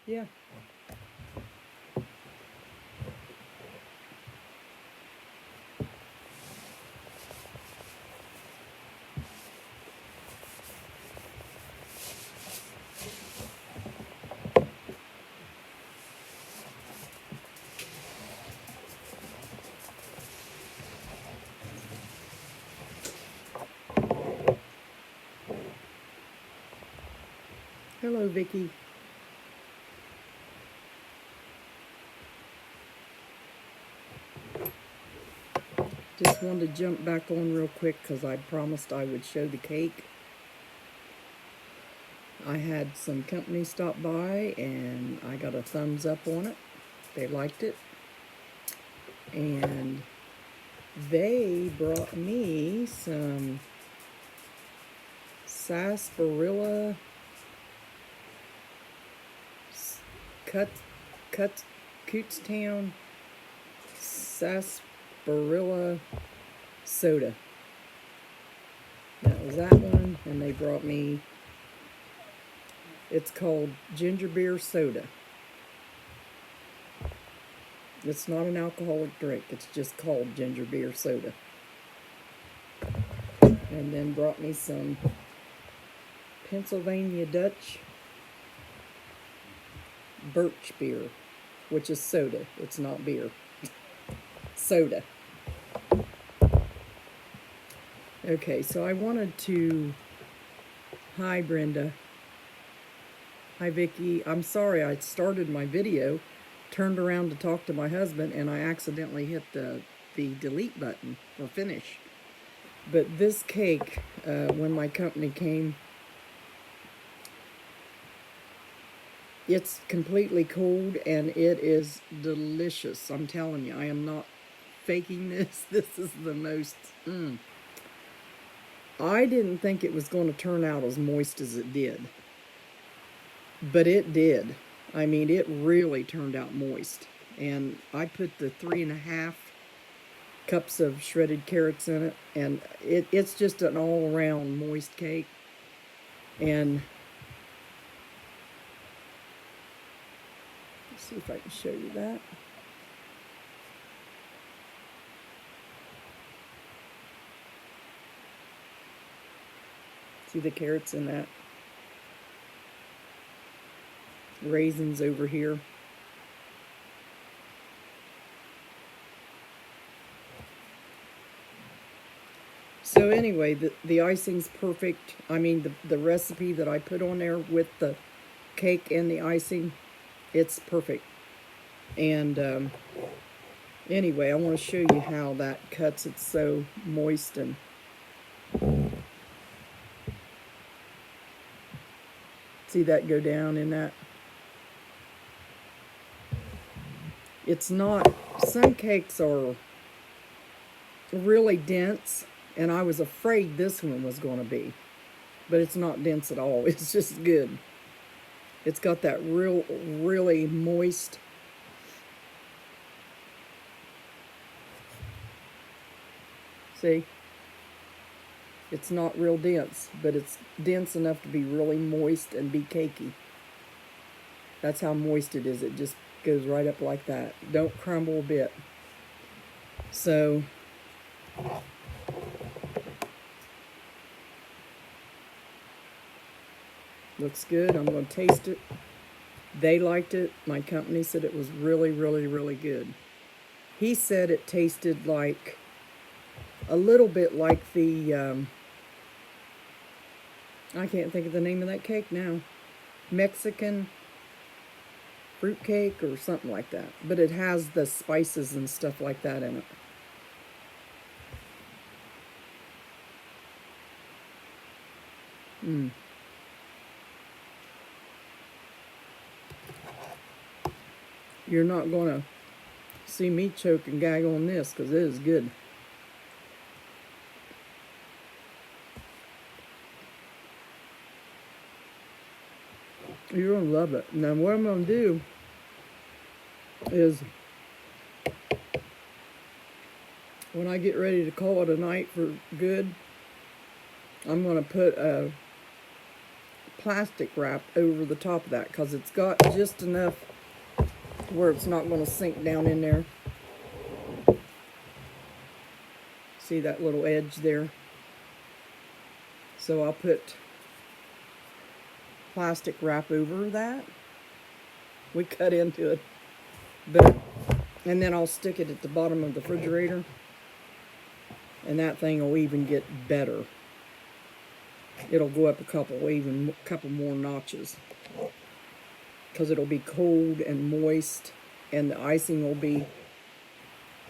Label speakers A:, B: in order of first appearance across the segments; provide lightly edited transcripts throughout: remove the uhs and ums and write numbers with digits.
A: Yeah. Hello, Vicky. Just wanted to jump back on real quick because I promised I would show the cake. I had some company stop by and I got a thumbs up on it. They liked it. And they brought me some sarsaparilla cut Kutztown sarsaparilla soda. That was that one, and they brought me, it's called ginger beer soda. It's not an alcoholic drink, it's just called ginger beer soda. And then brought me some Pennsylvania Dutch birch beer, which is soda. It's not beer. Soda. Okay, so I wanted to... Hi, Brenda. Hi, Vicky. I'm sorry, I started my video, turned around to talk to my husband, and I accidentally hit the delete button for finish. But this cake, when my company came, it's completely cold and it is delicious. I'm telling you, I am not faking this. This is the most... I didn't think it was going to turn out as moist as it did. But it did. I mean, it really turned out moist. And I put the 3.5 cups of shredded carrots in it. And it's just an all-around moist cake. And let's see if I can show you that. See the carrots in that? Raisins over here. So anyway, the icing's perfect. I mean, the recipe that I put on there with the cake and the icing, it's perfect. And anyway, I want to show you how that cuts. It's so moist and... See that go down in that? It's not... Some cakes are really dense, and I was afraid this one was going to be. But it's not dense at all. It's just good. It's got that really moist... See? It's not real dense, but it's dense enough to be really moist and be cakey. That's how moist it is. It just goes right up like that. Don't crumble a bit. So, looks good. I'm going to taste it. They liked it. My company said it was really good. He said it tasted like, a little bit like the, I can't think of the name of that cake now. Mexican fruit cake or something like that. But it has the spices and stuff like that in it. You're not going to see me choke and gag on this because it is good. You're going to love it. Now what I'm going to do is, when I get ready to call it a night for good, I'm going to put a plastic wrap over the top of that because it's got just enough where it's not going to sink down in there. See that little edge there? So I'll put plastic wrap over that. We cut into it, and then I'll stick it at the bottom of the refrigerator, and that thing will even get better. It'll go up a couple more notches because it'll be cold and moist, and the icing will be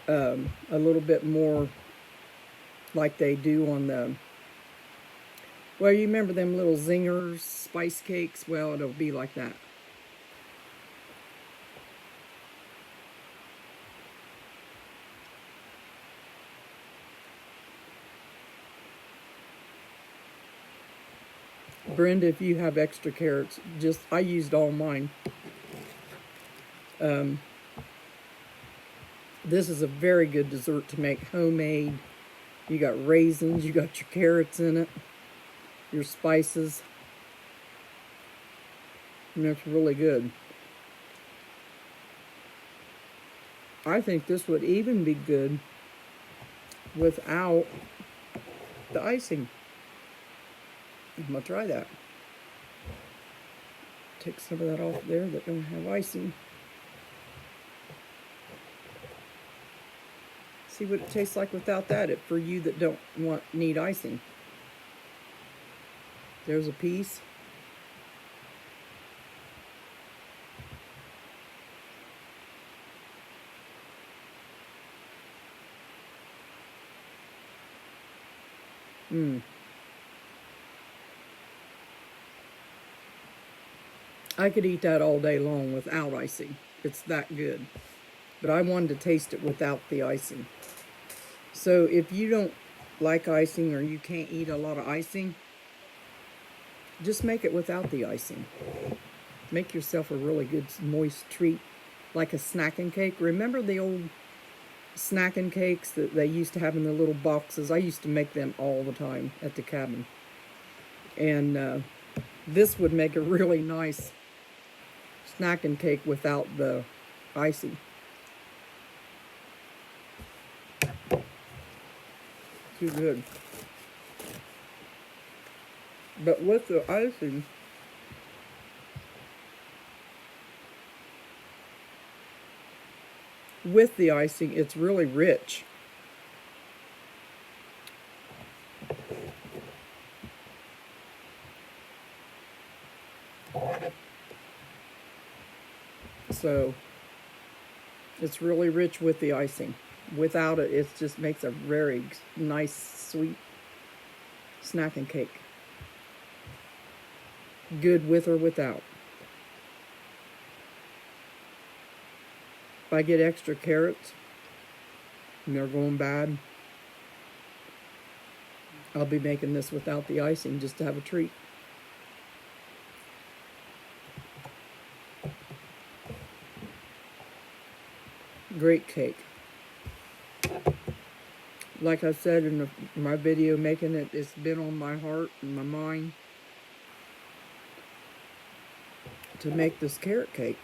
A: a little bit more like they do on the, well, you remember them little Zingers spice cakes? Well, it'll be like that. Brenda, if you have extra carrots, I used all mine. This is a very good dessert to make homemade. You got raisins, you got your carrots in it, your spices, and it's really good. I think this would even be good without the icing. I'm going to try that. Take some of that off there that don't have icing. See what it tastes like without that, for you that don't need icing. There's a piece. I could eat that all day long without icing. It's that good. But I wanted to taste it without the icing. So if you don't like icing or you can't eat a lot of icing, just make it without the icing. Make yourself a really good moist treat, like a snacking cake. Remember the old snacking cakes that they used to have in the little boxes? I used to make them all the time at the cabin. And this would make a really nice snacking cake without the icing. Too good. But with the icing, it's really rich. So it's really rich with the icing. Without it, it just makes a very nice, sweet snacking cake. Good with or without. If I get extra carrots and they're going bad, I'll be making this without the icing just to have a treat. Great cake. Like I said in my video making it, it's been on my heart and my mind to make this carrot cake.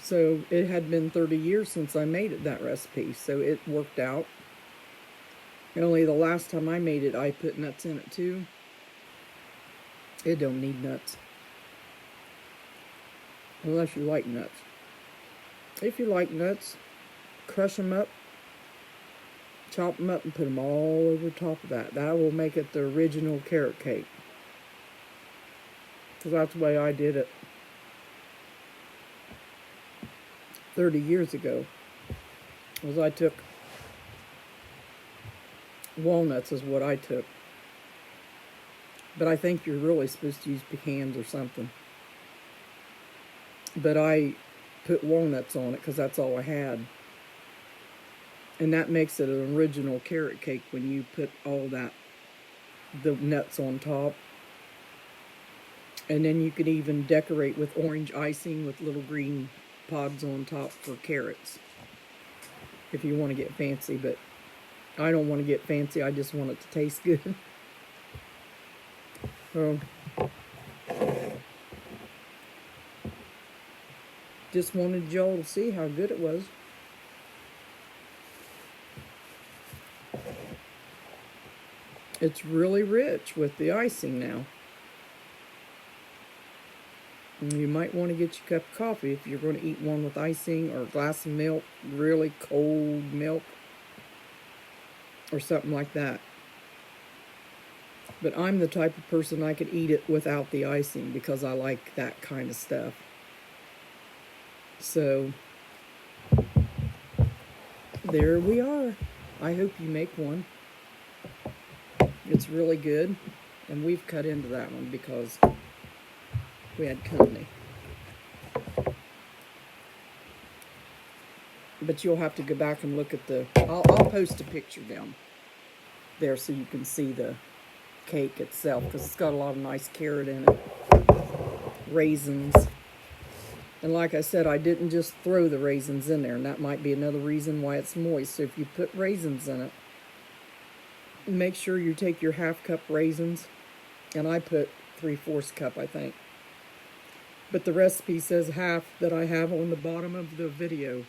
A: So it had been 30 years since I made it, that recipe, so it worked out. And only the last time I made it, I put nuts in it too. It don't need nuts. Unless you like nuts. If you like nuts, crush them up, chop them up, and put them all over top of that. That will make it the original carrot cake. Because that's the way I did it 30 years ago. Was I took walnuts is what I took. But I think you're really supposed to use pecans or something. But I put walnuts on it because that's all I had. And that makes it an original carrot cake when you put all that, the nuts on top. And then you could even decorate with orange icing with little green pods on top for carrots. If you want to get fancy, but I don't want to get fancy. I just want it to taste good. So, just wanted y'all to see how good it was. It's really rich with the icing now. And you might want to get your cup of coffee if you're going to eat one with icing, or a glass of milk, really cold milk, or something like that. But I'm the type of person I could eat it without the icing because I like that kind of stuff. So, there we are. I hope you make one. It's really good. And we've cut into that one because we had company. But you'll have to go back and look at the... I'll post a picture down there so you can see the cake itself, because it's got a lot of nice carrot in it. Raisins. And like I said, I didn't just throw the raisins in there, and that might be another reason why it's moist. So if you put raisins in it, make sure you take your half-cup raisins, and I put 3/4 cup, I think. But the recipe says half that I have on the bottom of the video.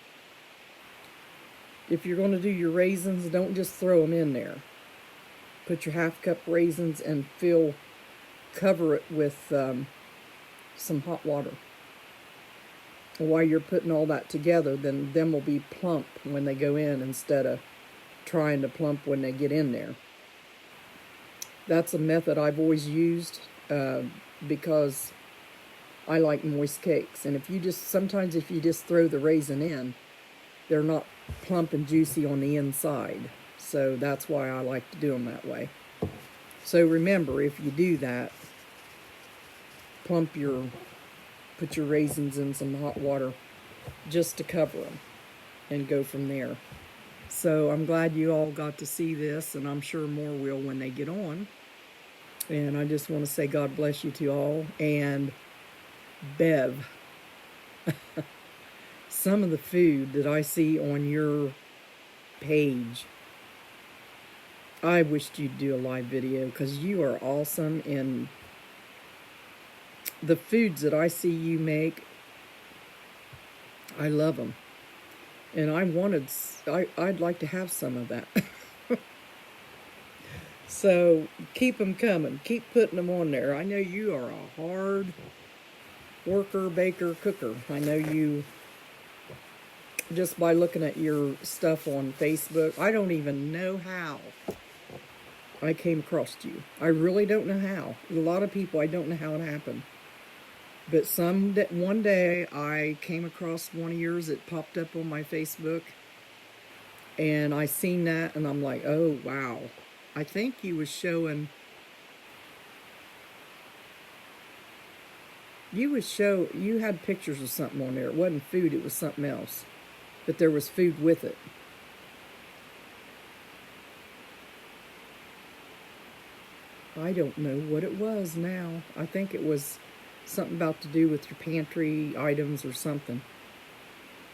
A: If you're going to do your raisins, don't just throw them in there. Put your half-cup raisins and cover it with some hot water. And while you're putting all that together, then them will be plump when they go in instead of trying to plump when they get in there. That's a method I've always used because I like moist cakes. And sometimes if you just throw the raisin in, they're not plump and juicy on the inside. So that's why I like to do them that way. So remember, if you do that, put your raisins in some hot water just to cover them and go from there. So I'm glad you all got to see this, and I'm sure more will when they get on. And I just want to say God bless you to all. And Bev, some of the food that I see on your page, I wished you'd do a live video, because you are awesome. And the foods that I see you make, I love them. And I'd like to have some of that. So keep them coming. Keep putting them on there. I know you are a hard worker, baker, cooker. I know you, just by looking at your stuff on Facebook. I don't even know how I came across you. I really don't know how. A lot of people, I don't know how it happened. But one day I came across one of yours. It popped up on my Facebook. And I seen that, and I'm like, oh, wow. I think you was showing... You had pictures of something on there. It wasn't food, it was something else. But there was food with it. I don't know what it was now. I think it was something about to do with your pantry items or something.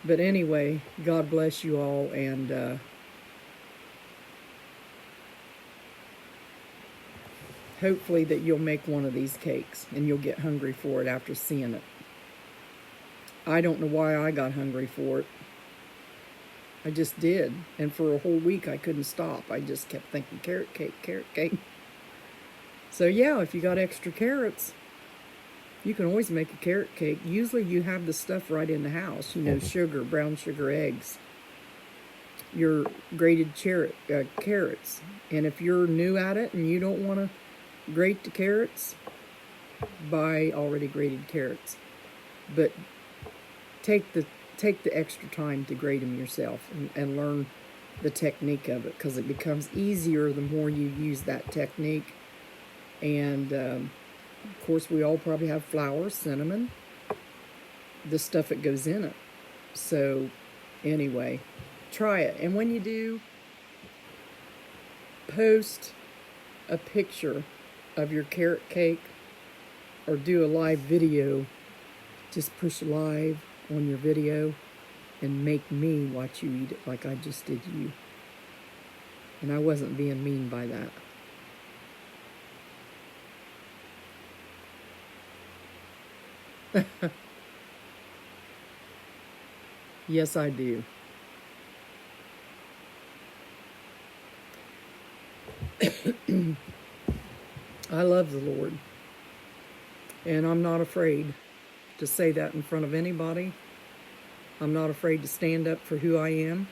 A: But anyway, God bless you all, and hopefully that you'll make one of these cakes and you'll get hungry for it after seeing it. I don't know why I got hungry for it. I just did. And for a whole week I couldn't stop. I just kept thinking carrot cake, carrot cake. So yeah, if you got extra carrots, you can always make a carrot cake. Usually you have the stuff right in the house. You know, sugar, brown sugar, eggs, your grated carrots. And if you're new at it and you don't want to grate the carrots, buy already grated carrots. But take the extra time to grate them yourself and learn the technique of it, because it becomes easier the more you use that technique. And of course, we all probably have flour, cinnamon, the stuff that goes in it. So anyway, try it. And when you do, post a picture of your carrot cake or do a live video. Just push live on your video and make me watch you eat it like I just did you. And I wasn't being mean by that. Yes, I do. I love the Lord, and I'm not afraid to say that in front of anybody. I'm not afraid to stand up for who I am.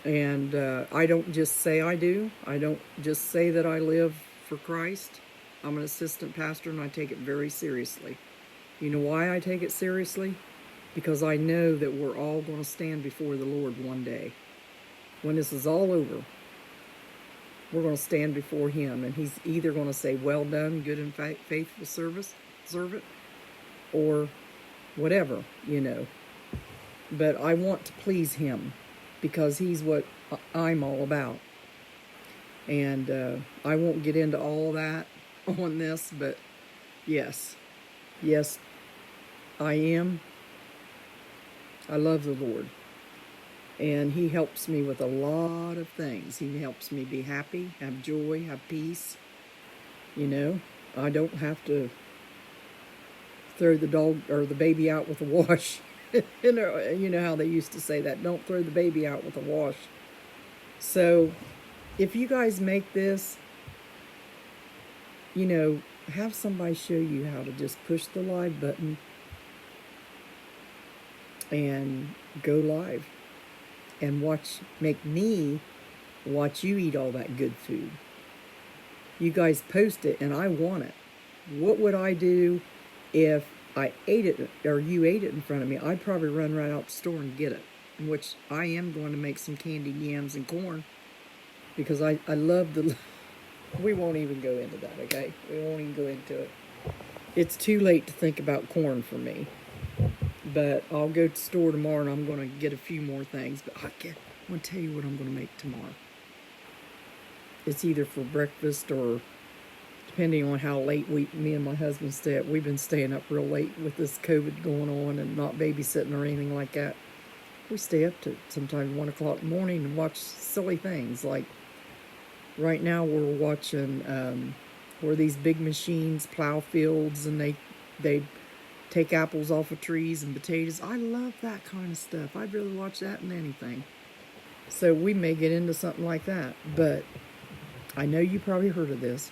A: And I don't just say I do. I don't just say that I live for Christ. I'm an assistant pastor and I take it very seriously. You know why I take it seriously? Because I know that we're all going to stand before the Lord one day. When this is all over, we're going to stand before Him, and He's either going to say, "Well done, good and faithful servant," or whatever, you know. But I want to please Him because He's what I'm all about. And I won't get into all that on this, but yes, I am. I love the Lord. And He helps me with a lot of things. He helps me be happy, have joy, have peace. You know, I don't have to throw the dog or the baby out with the wash. You know how they used to say that. Don't throw the baby out with the wash. So if you guys make this, you know, have somebody show you how to just push the live button and go live and make me watch you eat all that good food. You guys post it and I want it. What would I do if I ate it or you ate it in front of me? I'd probably run right out the store and get it, which I am going to make some candied yams and corn because I love the... We won't even go into that, okay? We won't even go into it. It's too late to think about corn for me. But I'll go to the store tomorrow and I'm going to get a few more things. But I'm going to tell you what I'm going to make tomorrow. It's either for breakfast or depending on how late me and my husband stay up. We've been staying up real late with this COVID going on and not babysitting or anything like that. We stay up to sometimes 1 o'clock in the morning and watch silly things. Like right now we're watching where these big machines plow fields and they take apples off of trees and potatoes. I love that kind of stuff. I'd rather watch that than anything. So we may get into something like that. But I know you probably heard of this.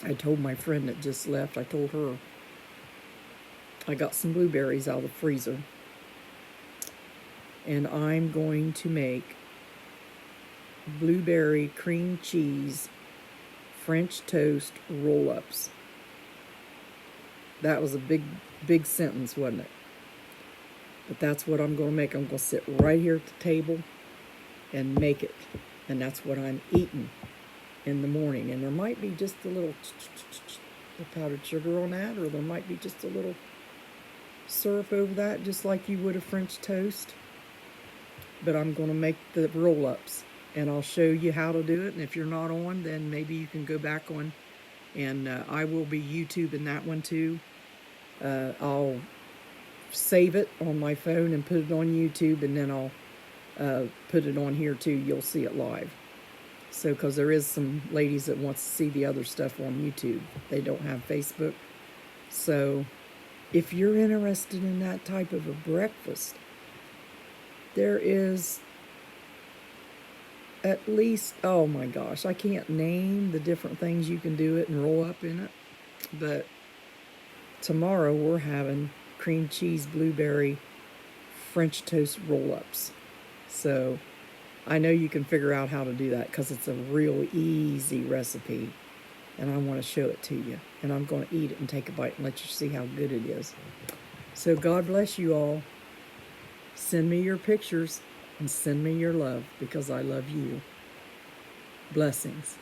A: I told my friend that just left, I told her I got some blueberries out of the freezer. And I'm going to make blueberry cream cheese French toast roll-ups. That was a big sentence, wasn't it? But that's what I'm going to make. I'm going to sit right here at the table and make it. And that's what I'm eating in the morning. And there might be just a little powdered sugar on that, or there might be just a little syrup over that, just like you would a French toast. But I'm going to make the roll-ups, and I'll show you how to do it. And if you're not on, then maybe you can go back on, and I will be YouTubing that one too. I'll save it on my phone and put it on YouTube, and then I'll put it on here too. You'll see it live. So, because there is some ladies that wants to see the other stuff on YouTube. They don't have Facebook. So, if you're interested in that type of a breakfast, there is at least, oh my gosh, I can't name the different things you can do it and roll up in it. But tomorrow we're having cream cheese blueberry French toast roll-ups. So I know you can figure out how to do that because it's a real easy recipe. And I want to show it to you. And I'm going to eat it and take a bite and let you see how good it is. So God bless you all. Send me your pictures and send me your love because I love you. Blessings.